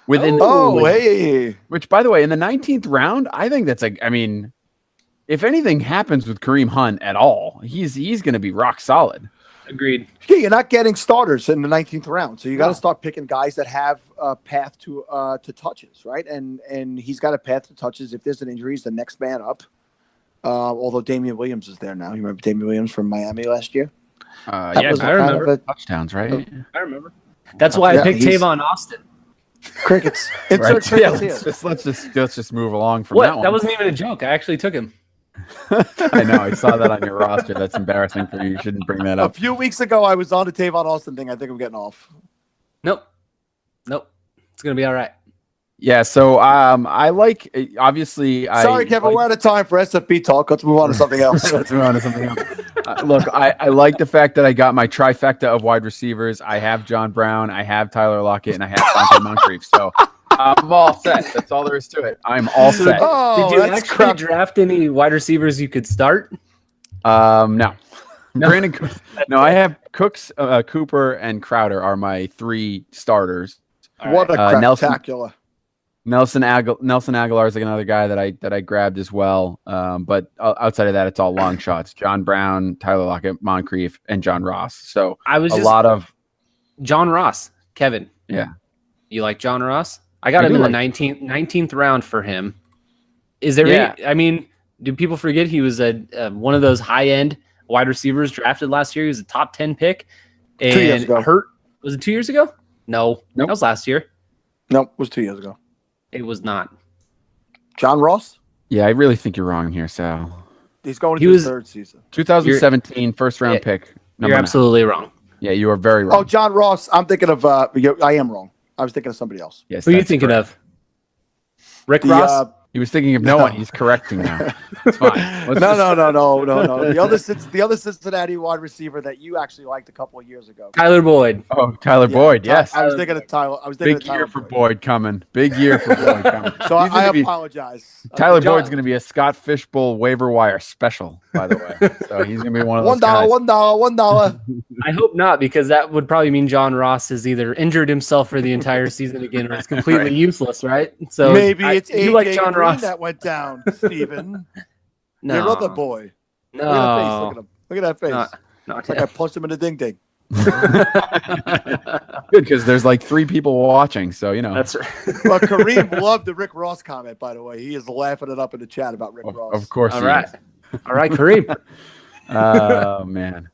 Hey. Which, by the way, in the 19th round, I think that's if anything happens with Kareem Hunt at all, he's going to be rock solid. Agreed. Yeah, you're not getting starters in the 19th round, so you got to start picking guys that have a path to touches, right? And he's got a path to touches. If there's an injury, he's the next man up. Although Damian Williams is there now. You remember Damian Williams from Miami last year? Yeah, I remember. Touchdowns, right? I remember. That's why I picked he's- Tavon Austin. Crickets. Right. Insert Yeah, crickets here. let's just move along from What? that one. That wasn't even a joke. I actually took him. I know. I saw that on your roster. That's embarrassing for you. You shouldn't bring that A up. few weeks ago, I was on the Tavon Austin thing. I think I'm getting off. Nope. It's gonna be all right. Yeah. So I like obviously. Sorry, Kevin. We're out of time for SFB talk. Let's move on to something else. Let's move on to something else. Look, I like the fact that I got my trifecta of wide receivers. I have John Brown, I have Tyler Lockett, and I have Dante Moncrief. So I'm all set. That's all there is to it. I'm all set. Oh, Did you that's actually crap. draft any wide receivers you could start? No. Brandon Cooks. No, I have Cooks, Cooper, and Crowder are my three starters. What a Nelson- spectacular. Nelson Aguilar is like another guy that I grabbed as well. But outside of that, it's all long shots. John Brown, Tyler Lockett, Moncrief, and John Ross. So I was a just lot of John Ross. Kevin. Yeah. You like John Ross? I got I him do in the like- 19th round for him. Is there Yeah. any, I mean, do people forget he was one of those high-end wide receivers drafted last year? He was a top 10 pick. And 2 years ago. hurt. Was it 2 years ago? No. Nope. That was last year. Nope, it was 2 years ago. It was not. John Ross? Yeah, I really think you're wrong here, Sal. He's going He into was- his third season. 2017 first round Yeah, pick. You're Number 9. absolutely wrong. Yeah, you are very wrong. Oh, John Ross. I'm thinking of I am wrong. I was thinking of somebody else. Yes, Who are you that's thinking correct. of? Rick The, Ross? He was thinking of no one. He's correcting now. It's fine. Let's just- No. The other Cincinnati wide receiver that you actually liked a couple of years ago. Tyler Boyd. Oh, Tyler Boyd. Yes. I was thinking of Tyler. I was thinking Big of Tyler year for Boyd. Boyd coming. Big year for Boyd coming. So He's gonna I be- apologize. Tyler John- Boyd's going to be a Scott Fishbowl waiver wire special, by the way. So he's going to be one of those $1, guys. $1. I hope not, because that would probably mean John Ross has either injured himself for the entire season again, or is completely Right. useless, right? So Maybe it's you AJ like John Green Ross. that went down, Steven. No, Your other boy. no, Look at that face. Look at him. Look at that face. not It's like I punched him in the ding ding. Good, because there's like 3 people watching. So, That's right. Well, Kareem loved the Rick Ross comment, by the way. He is laughing it up in the chat about Rick Ross. of course. All he right, is. all right, Kareem. Oh, man.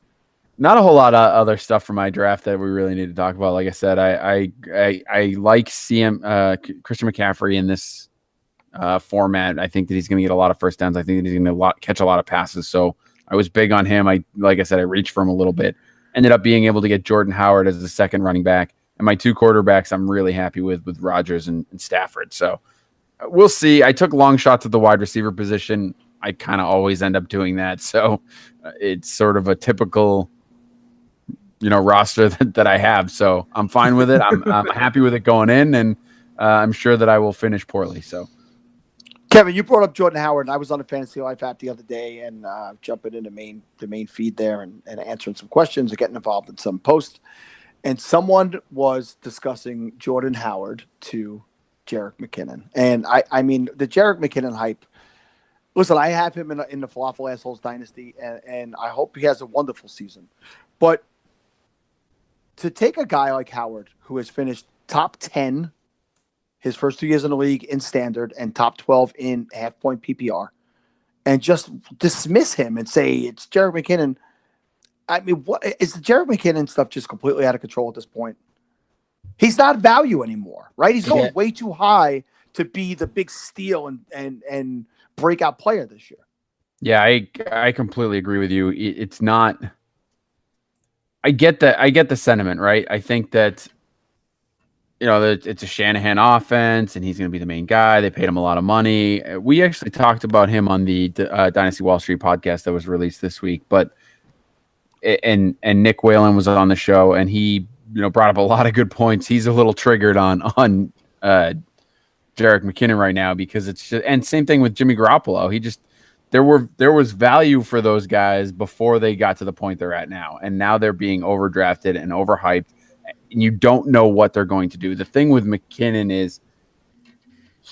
Not a whole lot of other stuff from my draft that we really need to talk about. Like I said, I like Christian McCaffrey in this format. I think that he's going to get a lot of first downs. I think that he's going to catch a lot of passes. So I was big on him. Like I said, I reached for him a little bit. Ended up being able to get Jordan Howard as the second running back. And my 2 quarterbacks I'm really happy with Rodgers and Stafford. So we'll see. I took long shots at the wide receiver position. I kind of always end up doing that. So it's sort of a typical roster that I have. So I'm fine with it. I'm happy with it going in. And I'm sure that I will finish poorly. So, Kevin, you brought up Jordan Howard, and I was on the Fantasy Life app the other day and jumping in the main feed there and answering some questions and getting involved in some posts. And someone was discussing Jordan Howard to Jerick McKinnon. And I mean, the Jerick McKinnon hype, listen, I have him in the Falafel Assholes Dynasty, and I hope he has a wonderful season. But to take a guy like Howard, who has finished top 10 his first 2 years in the league in standard and top 12 in half-point PPR, and just dismiss him and say it's Jerick McKinnon. I mean, what is the Jerick McKinnon stuff just completely out of control at this point? He's not value anymore, right? He's going way too high to be the big steal and breakout player this year. Yeah, I completely agree with you. It's not. I get the sentiment, right? I think that it's a Shanahan offense, and he's going to be the main guy. They paid him a lot of money. We actually talked about him on the Dynasty Wall Street podcast that was released this week, but. And Nick Whalen was on the show, and he brought up a lot of good points. He's a little triggered on Jerick McKinnon right now because it's just, and same thing with Jimmy Garoppolo. There was value for those guys before they got to the point they're at now, and now they're being overdrafted and overhyped, and you don't know what they're going to do. The thing with McKinnon is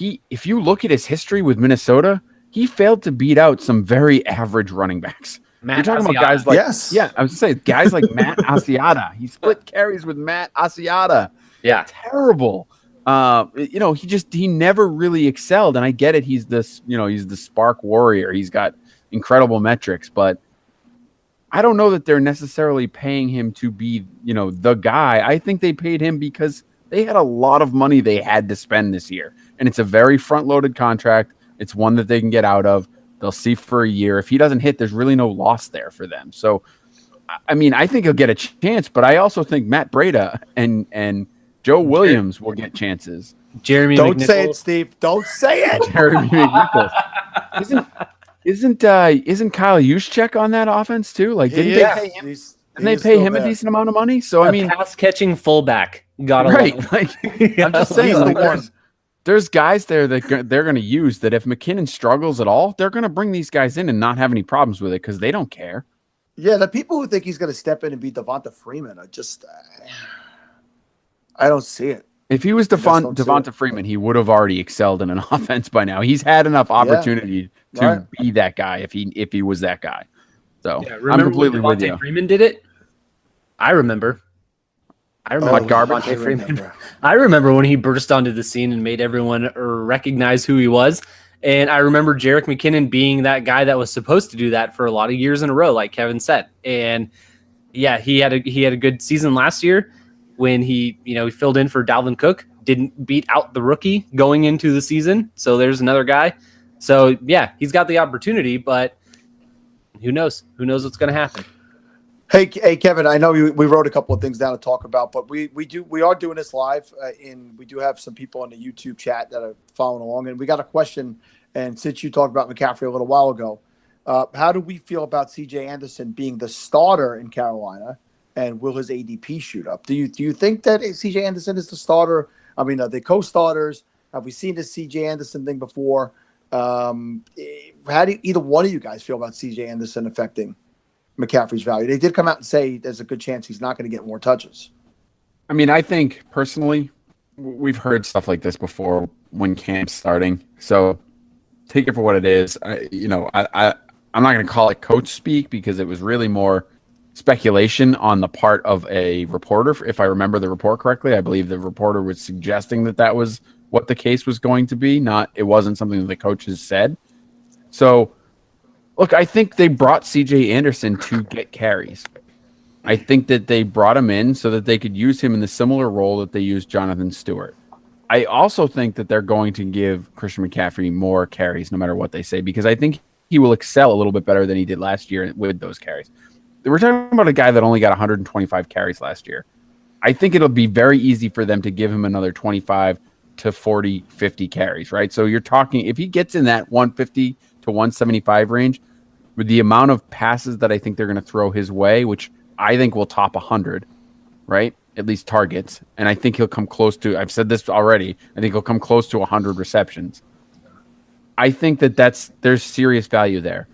if you look at his history with Minnesota, he failed to beat out some very average running backs. You're talking about guys like, I was saying guys like Matt Asiata. He split carries with Matt Asiata. Yeah. Terrible. He never really excelled. And I get it. He's he's the spark warrior. He's got incredible metrics, but I don't know that they're necessarily paying him to be, the guy. I think they paid him because they had a lot of money they had to spend this year. And it's a very front loaded contract. It's one that they can get out of. They'll see for a year. If he doesn't hit, there's really no loss there for them. So, I mean, I think he'll get a chance, but I also think Matt Breida and Joe Williams will get chances. Jeremy Don't McNichols. say it, Steve. Don't say it. Jeremy McNichols. Isn't Kyle Juszczyk on that offense too? Like, didn't they pay him a decent amount of money? So, I mean, pass catching fullback got a right. Like, I'm just saying, there's guys there that they're going to use that if McKinnon struggles at all, they're going to bring these guys in and not have any problems with it because they don't care. Yeah, the people who think he's going to step in and be Devonta Freeman are just I don't see it. If he was Devonta Freeman, he would have already excelled in an offense by now. He's had enough opportunity to be that guy if he was that guy. So I'm completely with you. Freeman did it. I remember garbage. I remember when he burst onto the scene and made everyone recognize who he was. And I remember Jerick McKinnon being that guy that was supposed to do that for a lot of years in a row, like Kevin said. And yeah, he had a good season last year when he filled in for Dalvin Cook, didn't beat out the rookie going into the season. So there's another guy. So yeah, he's got the opportunity, but who knows? Who knows what's going to happen? Hey, Kevin, I know we wrote a couple of things down to talk about, but we are doing this live, and we do have some people on the YouTube chat that are following along. And we got a question, and since you talked about McCaffrey a little while ago, how do we feel about C.J. Anderson being the starter in Carolina, and will his ADP shoot up? Do you think that C.J. Anderson is the starter? I mean, are they co-starters? Have we seen this C.J. Anderson thing before? How do either one of you guys feel about C.J. Anderson affecting McCaffrey's value? They did come out and say there's a good chance he's not going to get more touches. I mean, I think personally, we've heard stuff like this before when camp's starting. So take it for what it is. I'm not going to call it coach speak because it was really more speculation on the part of a reporter. If I remember the report correctly, I believe the reporter was suggesting that was what the case was going to be. It wasn't something that the coaches said. So look, I think they brought C.J. Anderson to get carries. I think that they brought him in so that they could use him in the similar role that they used Jonathan Stewart. I also think that they're going to give Christian McCaffrey more carries no matter what they say, because I think he will excel a little bit better than he did last year with those carries. We're talking about a guy that only got 125 carries last year. I think it'll be very easy for them to give him another 25 to 40, 50 carries, right? So you're talking, if he gets in that 150 to 175 range, with the amount of passes that I think they're going to throw his way, which I think will top 100, right? at least targets, and I think he'll come close to. I've said this already. I think he'll come close to 100 receptions. I think there's serious value there.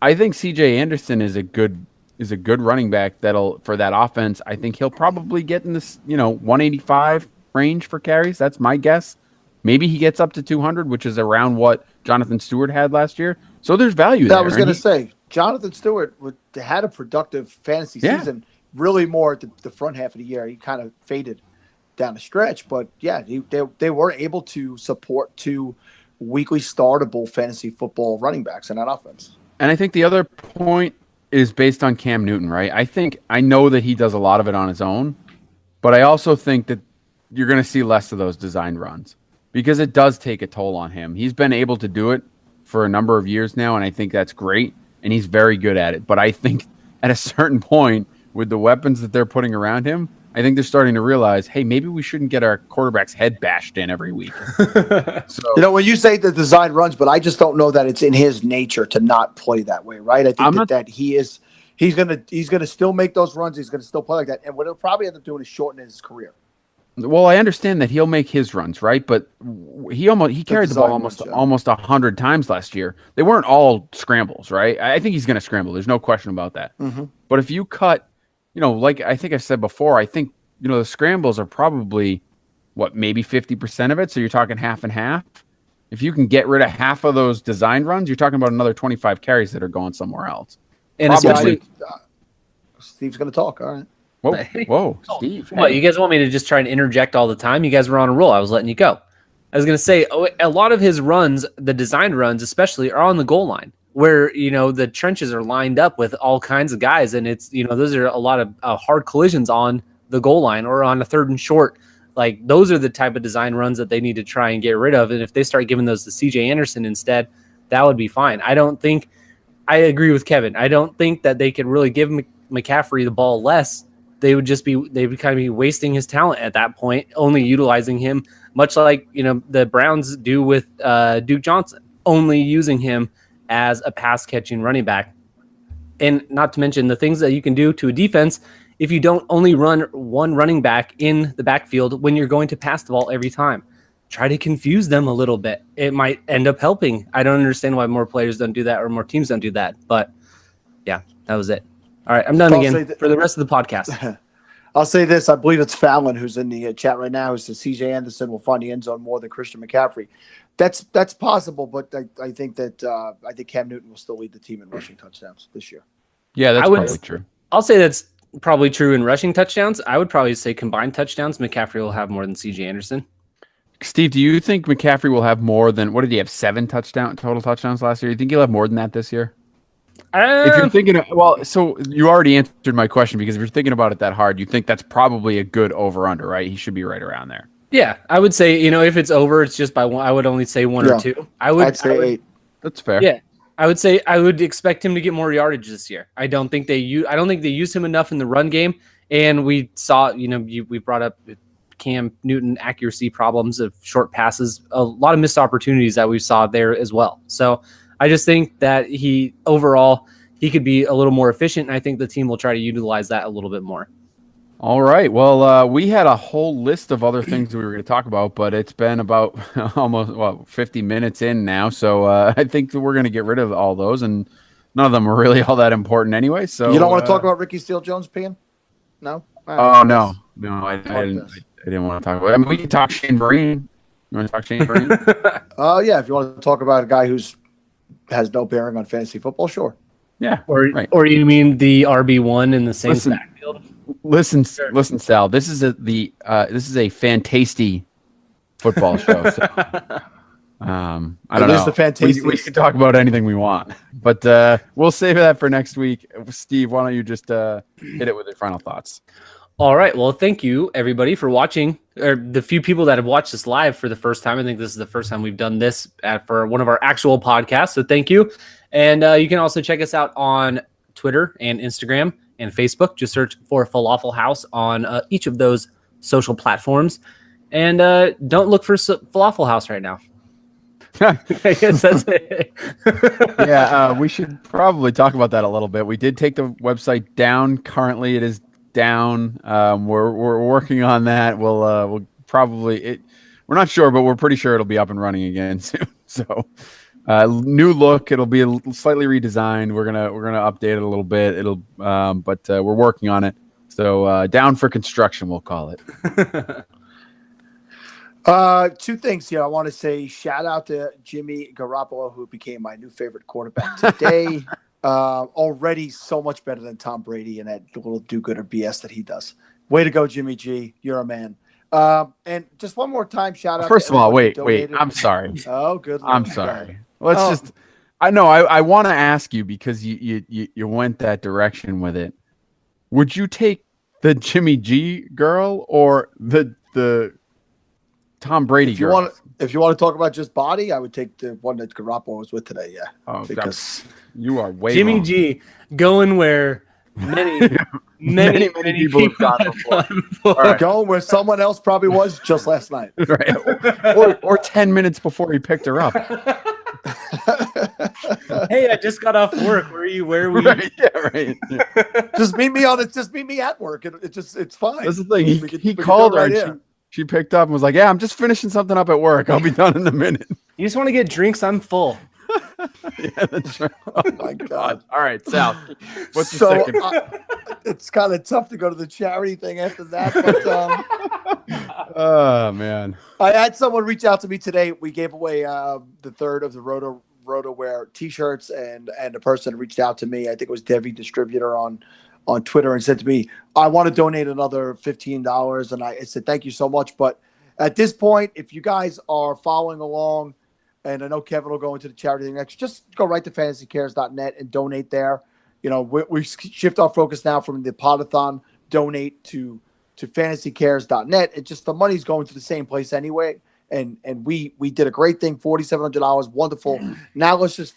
I think C.J. Anderson is a good running back for that offense. I think he'll probably get in this 185 range for carries. That's my guess. Maybe he gets up to 200, which is around what Jonathan Stewart had last year. So there's value there. I was going to say, Jonathan Stewart had a productive fantasy season, really more at the front half of the year. He kind of faded down the stretch. But, yeah, they were able to support 2 weekly startable fantasy football running backs in that offense. And I think the other point is based on Cam Newton, right? I know that he does a lot of it on his own, but I also think that you're going to see less of those designed runs because it does take a toll on him. He's been able to do it for a number of years now, and I think that's great, and he's very good at it. But I think at a certain point, with the weapons that they're putting around him, I think they're starting to realize, hey, maybe we shouldn't get our quarterback's head bashed in every week. So, when you say the design runs, but I just don't know that it's in his nature to not play that way, right? I think that he's gonna still make those runs. He's gonna still play like that, and what he'll probably end up doing is shortening his career. Well, I understand that he'll make his runs, right? But he carried the ball almost 100 times last year. They weren't all scrambles, right? I think he's going to scramble. There's no question about that. Mm-hmm. But if you cut, like I think I said before, I think the scrambles are probably maybe 50% of it. So you're talking half and half. If you can get rid of half of those design runs, you're talking about another 25 carries that are going somewhere else. And especially, Steve's going to talk. All right. Whoa, Steve. What, you guys want me to just try and interject all the time? You guys were on a roll. I was letting you go. I was going to say, a lot of his runs, the design runs especially, are on the goal line where, the trenches are lined up with all kinds of guys. And it's, those are a lot of hard collisions on the goal line or on a 3rd and short. Like, those are the type of design runs that they need to try and get rid of. And if they start giving those to C.J. Anderson instead, that would be fine. I agree with Kevin. I don't think that they can really give McCaffrey the ball less. They would kind of be wasting his talent at that point, only utilizing him, much like, the Browns do with Duke Johnson, only using him as a pass catching running back. And not to mention the things that you can do to a defense if you don't only run one running back in the backfield when you're going to pass the ball every time. Try to confuse them a little bit. It might end up helping. I don't understand why more players don't do that or more teams don't do that. But yeah, that was it. All right, I'm done again for the rest of the podcast. I'll say this. I believe it's Fallon who's in the chat right now who says C.J. Anderson will find the end zone more than Christian McCaffrey. That's possible, but I think Cam Newton will still lead the team in rushing touchdowns this year. Yeah, that's probably true. I'll say that's probably true in rushing touchdowns. I would probably say combined touchdowns, McCaffrey will have more than C.J. Anderson. Steve, do you think McCaffrey will have more than, what did he have, 7 total touchdowns last year? You think he'll have more than that this year? If you're thinking, so you already answered my question, because if you're thinking about it that hard, you think that's probably a good over-under, right? He should be right around there. Yeah, I would say, if it's over, it's just by 1. I would only say 1 or 2. I'd say 8. That's fair. Yeah, I would say I would expect him to get more yardage this year. I don't think they used him enough in the run game, and we saw, we brought up Cam Newton accuracy problems of short passes, a lot of missed opportunities that we saw there as well. So I just think that he could be a little more efficient, and I think the team will try to utilize that a little bit more. All right. Well, we had a whole list of other things we were going to talk about, but it's been about almost 50 minutes in now. So I think that we're going to get rid of all those, and none of them are really all that important anyway. So you don't want to talk about Ricky Steele-Jones peeing? No? Oh, no. I didn't want to talk about it. I mean, we can talk Shane Vereen. You want to talk Shane Vereen? Yeah. If you want to talk about a guy has no bearing on fantasy football, sure. Yeah. Or you mean the RB1 in the Saints backfield? Listen, Sal. This is a fantasty football show. So, I don't know. We can talk about anything we want, but we'll save that for next week. Steve, why don't you just hit it with your final thoughts? All right. Well, thank you everybody for watching, or the few people that have watched this live for the first time. I think this is the first time we've done this for one of our actual podcasts. So thank you. And you can also check us out on Twitter and Instagram and Facebook. Just search for Falafel House on each of those social platforms. And don't look for Falafel House right now. I guess that's it. Yeah, we should probably talk about that a little bit. We did take the website down. Currently, it is down. We're working on that. We'll probably we're not sure, but we're pretty sure it'll be up and running again soon. So new look. It'll be slightly redesigned. We're gonna update it a little bit. But we're working on it. So down for construction, we'll call it. Two things here. I want to say shout out to Jimmy Garoppolo, who became my new favorite quarterback today. Already so much better than Tom Brady and that little do-gooder BS that he does. Way to go, Jimmy G. You're a man. And just one more time, shout out. First of all, wait. I'm sorry. Oh, good. I'm sorry. I know. I want to ask you because you went that direction with it. Would you take the Jimmy G girl or the Tom Brady girl? If you want to talk about just body, I would take the one that Garoppolo was with today. Yeah. Oh, because you are way Jimmy wrong. G going where many people have gone before. Right. Going where someone else probably was just last night. Right. or 10 minutes before he picked her up. Hey, I just got off work. Where were you? Right, yeah, right. Yeah. Just meet me at work. It's fine. That's the thing. He called her and she picked up and was like, "Yeah, I'm just finishing something up at work. I'll be done in a minute." You just want to get drinks? I'm full. Yeah, that's right. Oh my God. All right, Sal. What's the second? It's kind of tough to go to the charity thing after that. But oh man, I had someone reach out to me today. We gave away the third of the RotoWear T-shirts, and a person reached out to me. I think it was Devi Distributor on Twitter, and said to me, "I want to donate another $15." And I said, "Thank you so much." But at this point, if you guys are following along, and I know Kevin will go into the charity thing next, just go right to fantasycares.net and donate there. You know, we shift our focus now from the Podathon donate to fantasycares.net. It just, the money's going to the same place anyway. And we did a great thing, $4,700, wonderful. Now let's just,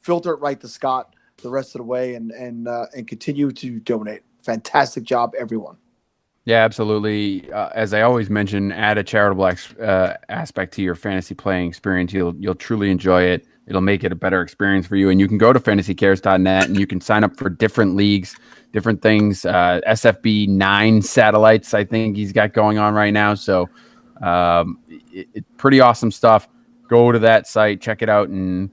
filter it right to Scott the rest of the way and continue to donate. Fantastic job, everyone. Yeah, absolutely. As I always mention, add a charitable aspect to your fantasy playing experience. You'll truly enjoy it. It'll make it a better experience for you. And you can go to fantasycares.net and you can sign up for different leagues, different things. SFB8 satellites, I think he's got going on right now. So pretty awesome stuff. Go to that site, check it out, and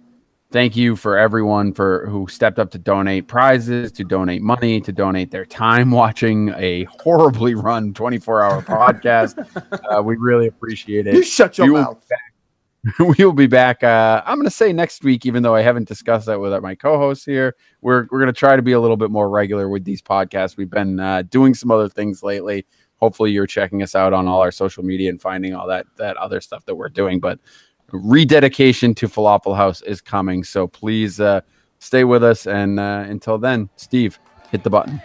thank you for everyone who stepped up to donate prizes, to donate money, to donate their time watching a horribly run 24-hour podcast. We really appreciate it. You shut your mouth. We will be back. I'm going to say next week, even though I haven't discussed that with my co-hosts here. We're going to try to be a little bit more regular with these podcasts. We've been doing some other things lately. Hopefully you're checking us out on all our social media and finding all that other stuff that we're doing. But rededication to Falafel House is coming. So please stay with us. And until then, Steve, hit the button.